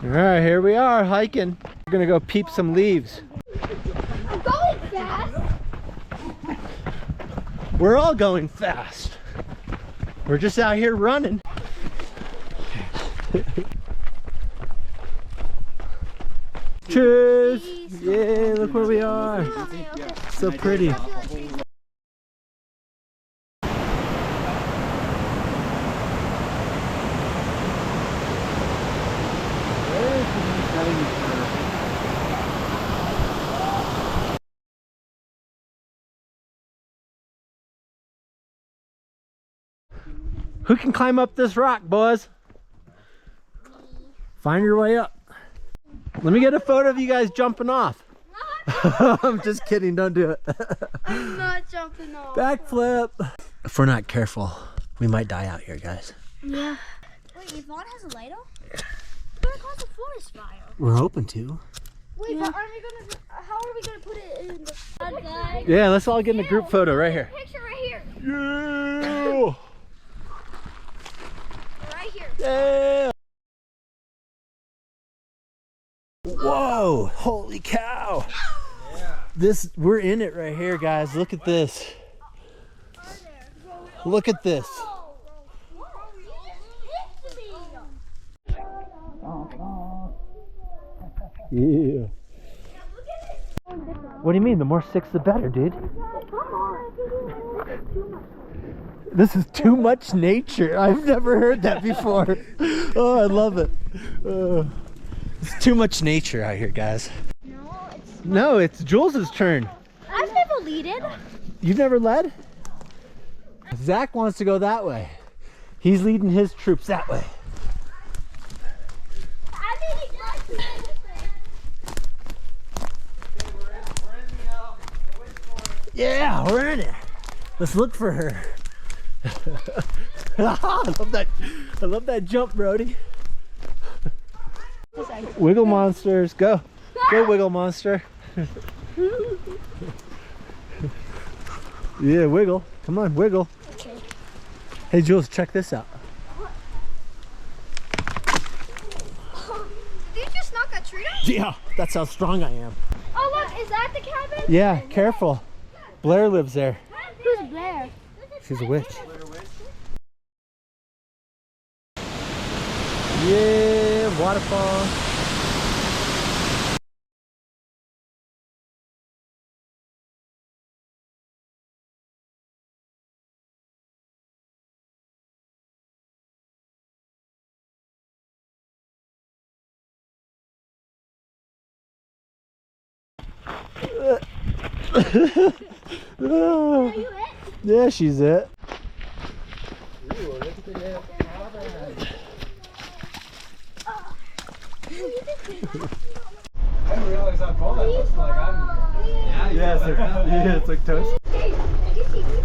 All right, here we are hiking. We're gonna go peep some leaves. I'm going fast. We're all going fast. We're just out here running. Cheers! Yeah, look where we are. So pretty. Who can climb up this rock, boys? Find your way up. Let me get a photo of you guys jumping off. I'm just kidding, don't do it. I'm not jumping off. Backflip. If we're not careful, we might die out here, guys. Yeah. Wait, Yvonne has a lighter? It's gonna cause a forest fire. We're hoping to. Wait, but aren't we gonna? How are we gonna put it in the? Guys. Yeah, let's all get in a group photo right here. Picture right here. Yeah. Right here. Yeah. Whoa! Holy cow! This, we're in it right here, guys. Look at this. Look at this. Yeah. What do you mean? The more sticks, the better, dude. This is too much nature. I've never heard that before. Oh, I love it. It's too much nature out here, guys. No, it's Jules' turn. I've never leaded. You've never led? Zach wants to go that way. He's leading his troops that way. Yeah, we're in it. Let's look for her. I love that jump, Brody. Wiggle monsters, go. Go, wiggle monster. Yeah, wiggle. Come on, wiggle. Okay. Hey, Jules, check this out. Did you just knock that tree down? Yeah, that's how strong I am. Oh, look, is that the cabin? Yeah, careful. Blair lives there. Who's Blair? She's a witch. Yeah, waterfall. Are you it? Yeah, she's it. Ooh, look at the nail. I didn't realize how cold that was. Like, I'm. Yeah, it's like toast. Hey, did you see me?